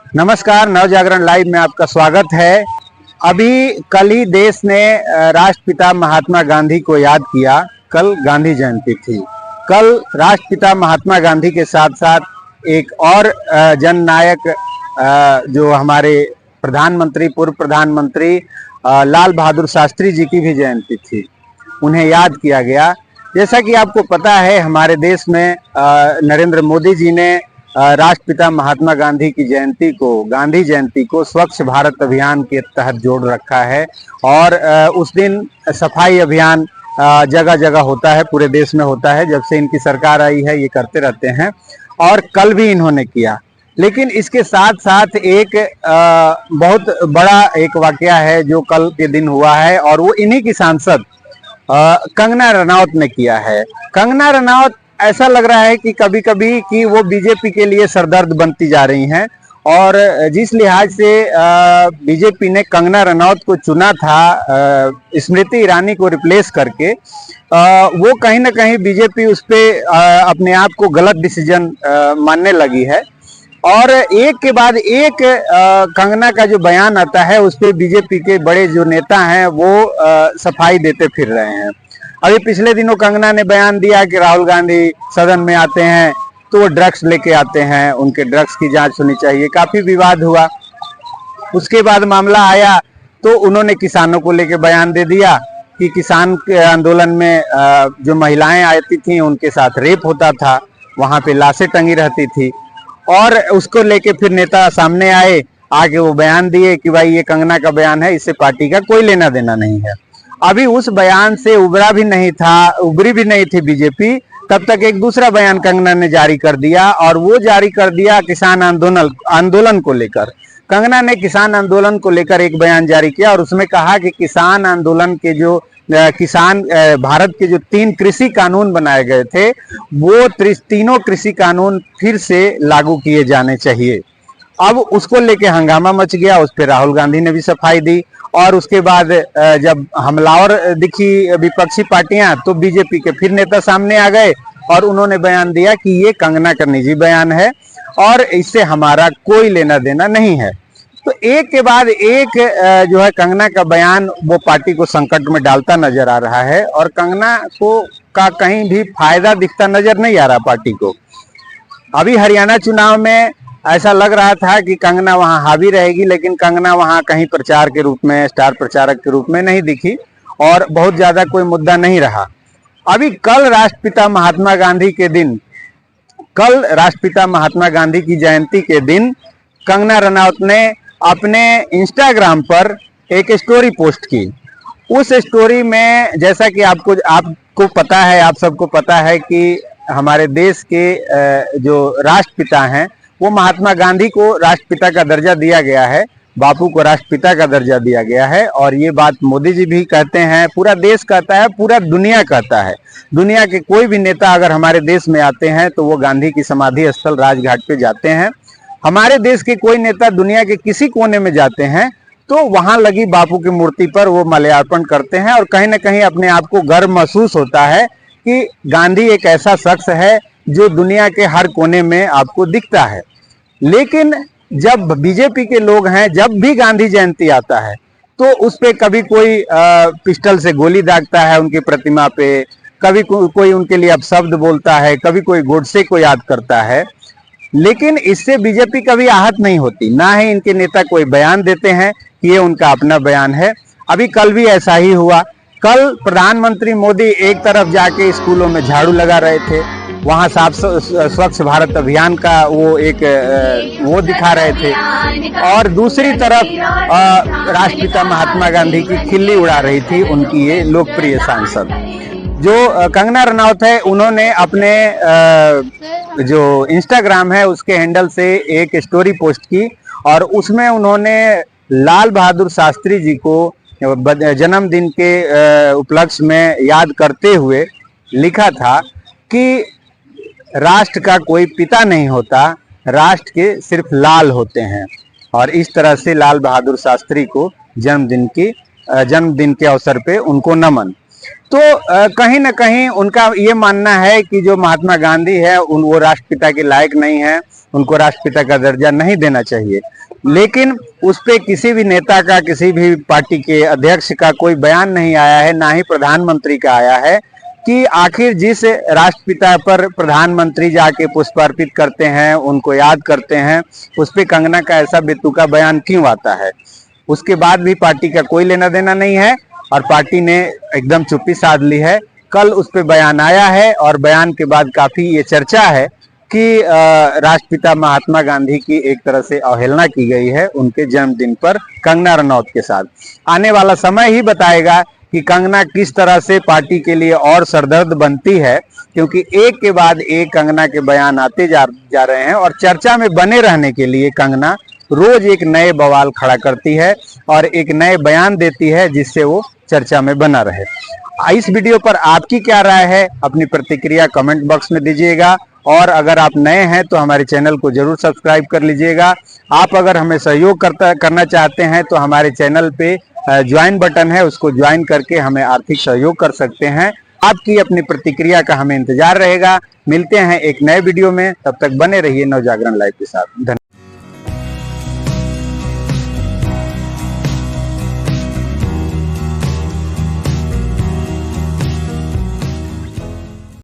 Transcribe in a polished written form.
नमस्कार, नव जागरण लाइव में आपका स्वागत है। अभी कल ही देश ने राष्ट्रपिता महात्मा गांधी को याद किया। कल गांधी जयंती थी। कल राष्ट्रपिता महात्मा गांधी के साथ साथ एक और जननायक जो हमारे प्रधानमंत्री, पूर्व प्रधानमंत्री लाल बहादुर शास्त्री जी की भी जयंती थी। उन्हें याद किया गया। जैसा कि आपको पता है, हमारे देश में नरेंद्र मोदी जी ने राष्ट्रपिता महात्मा गांधी की जयंती को, गांधी जयंती को स्वच्छ भारत अभियान के तहत जोड़ रखा है। और उस दिन सफाई अभियान जगह जगह होता है, पूरे देश में होता है। जब से इनकी सरकार आई है ये करते रहते हैं, और कल भी इन्होंने किया। लेकिन इसके साथ साथ एक बहुत बड़ा एक वाकया है जो कल के दिन हुआ है, और वो इन्हीं की सांसद कंगना रनौत ने किया है। कंगना रनौत, ऐसा लग रहा है कि कभी कभी कि वो बीजेपी के लिए सरदर्द बनती जा रही हैं। और जिस लिहाज से बीजेपी ने कंगना रनौत को चुना था स्मृति ईरानी को रिप्लेस करके, वो कहीं ना कहीं बीजेपी उस पर अपने आप को गलत डिसीजन मानने लगी है। और एक के बाद एक कंगना का जो बयान आता है उस पर बीजेपी के बड़े जो नेता हैं वो सफाई देते फिर रहे हैं। अभी पिछले दिनों कंगना ने बयान दिया कि राहुल गांधी सदन में आते हैं तो वो ड्रग्स लेके आते हैं, उनके ड्रग्स की जांच होनी चाहिए। काफी विवाद हुआ। उसके बाद मामला आया तो उन्होंने किसानों को लेके बयान दे दिया कि किसान के आंदोलन में जो महिलाएं आती थी उनके साथ रेप होता था, वहां पे लाशें टंगी रहती थी। और उसको लेके फिर नेता सामने आए, आगे वो बयान दिए कि भाई ये कंगना का बयान है, इससे पार्टी का कोई लेना देना नहीं है। अभी उस बयान से उबरी भी नहीं थी बीजेपी, तब तक एक दूसरा बयान कंगना ने जारी कर दिया। और वो जारी कर दिया किसान आंदोलन को लेकर। कंगना ने किसान आंदोलन को लेकर एक बयान जारी किया और उसमें कहा कि किसान आंदोलन के जो भारत के जो 3 कृषि कानून बनाए गए थे वो तीनों कृषि कानून फिर से लागू किए जाने चाहिए। अब उसको लेके हंगामा मच गया। उस पर राहुल गांधी ने भी सफाई दी। और उसके बाद जब हमलावर दिखी विपक्षी पार्टियां, तो बीजेपी के फिर नेता सामने आ गए और उन्होंने बयान दिया कि ये कंगना का निजी बयान है और इससे हमारा कोई लेना देना नहीं है। तो एक के बाद एक जो है कंगना का बयान वो पार्टी को संकट में डालता नजर आ रहा है। और कंगना का कहीं भी फायदा दिखता नजर नहीं आ रहा पार्टी को। अभी हरियाणा चुनाव में ऐसा लग रहा था कि कंगना वहां हावी रहेगी, लेकिन कंगना वहां कहीं प्रचार के रूप में, स्टार प्रचारक के रूप में नहीं दिखी और बहुत ज्यादा कोई मुद्दा नहीं रहा। अभी कल राष्ट्रपिता महात्मा गांधी के दिन, कल राष्ट्रपिता महात्मा गांधी की जयंती के दिन कंगना रनौत ने अपने इंस्टाग्राम पर एक स्टोरी पोस्ट की। उस स्टोरी में, जैसा कि आपको पता है, आप सबको पता है कि हमारे देश के जो राष्ट्रपिता हैं वो महात्मा गांधी को राष्ट्रपिता का दर्जा दिया गया है, बापू को राष्ट्रपिता का दर्जा दिया गया है। और ये बात मोदी जी भी कहते हैं, पूरा देश कहता है, पूरा दुनिया कहता है। दुनिया के कोई भी नेता अगर हमारे देश में आते हैं तो वो गांधी की समाधि स्थल राजघाट पे जाते हैं। हमारे देश के कोई नेता दुनिया के किसी कोने में जाते हैं तो वहां लगी बापू की मूर्ति पर वो माल्यार्पण करते हैं। और कहीं ना कहीं अपने आप को गर्व महसूस होता है कि गांधी एक ऐसा शख्स है जो दुनिया के हर कोने में आपको दिखता है। लेकिन जब बीजेपी के लोग हैं, जब भी गांधी जयंती आता है तो उस पे कभी कोई पिस्टल से गोली दागता है उनकी प्रतिमा पे, कभी कोई उनके लिए अपशब्द बोलता है, कभी कोई गोडसे को याद करता है। लेकिन इससे बीजेपी कभी आहत नहीं होती, ना ही इनके नेता कोई बयान देते हैं कि ये उनका अपना बयान है। अभी कल भी ऐसा ही हुआ। कल प्रधानमंत्री मोदी एक तरफ जाके स्कूलों में झाड़ू लगा रहे थे, वहां स्वच्छ भारत अभियान का वो दिखा रहे थे, और दूसरी तरफ राष्ट्रपिता महात्मा गांधी की खिल्ली उड़ा रही थी उनकी ये लोकप्रिय सांसद जो कंगना रनौत है। उन्होंने अपने जो इंस्टाग्राम है उसके हैंडल से एक स्टोरी पोस्ट की और उसमें उन्होंने लाल बहादुर शास्त्री जी को जन्मदिन के उपलक्ष्य में याद करते हुए लिखा था कि राष्ट्र का कोई पिता नहीं होता, राष्ट्र के सिर्फ लाल होते हैं। और इस तरह से लाल बहादुर शास्त्री को जन्मदिन के अवसर पे उनको नमन। तो कहीं ना कहीं उनका ये मानना है कि जो महात्मा गांधी है वो राष्ट्रपिता के लायक नहीं है, उनको राष्ट्रपिता का दर्जा नहीं देना चाहिए। लेकिन उस पे किसी भी नेता का, किसी भी पार्टी के अध्यक्ष का कोई बयान नहीं आया है, ना ही प्रधानमंत्री का आया है कि आखिर जिस राष्ट्रपिता पर प्रधानमंत्री जाके पुष्प अर्पित करते हैं, उनको याद करते हैं, उस पे कंगना का ऐसा बेतुका बयान क्यों आता है। उसके बाद भी पार्टी का कोई लेना देना नहीं है और पार्टी ने एकदम चुप्पी साध ली है। कल उस पे बयान आया है और बयान के बाद काफी ये चर्चा है कि राष्ट्रपिता महात्मा गांधी की एक तरह से अवहेलना की गई है उनके जन्मदिन पर कंगना रनौत के साथ। आने वाला समय ही बताएगा कि कंगना किस तरह से पार्टी के लिए और सरदर्द बनती है, क्योंकि एक के बाद एक कंगना के बयान आते जा रहे हैं और चर्चा में बने रहने के लिए कंगना रोज एक नए बवाल खड़ा करती है और एक नए बयान देती है जिससे वो चर्चा में बना रहे। इस वीडियो पर आपकी क्या राय है, अपनी प्रतिक्रिया कमेंट बॉक्स में दीजिएगा और अगर आप नए हैं तो हमारे चैनल को जरूर सब्सक्राइब कर लीजिएगा। आप अगर हमें सहयोग करना चाहते हैं तो हमारे चैनल पे ज्वाइन बटन है, उसको ज्वाइन करके हमें आर्थिक सहयोग कर सकते हैं। आपकी अपनी प्रतिक्रिया का हमें इंतजार रहेगा। मिलते हैं एक नए वीडियो में, तब तक बने रहिए नवजागरण लाइव के साथ। धन्यवाद।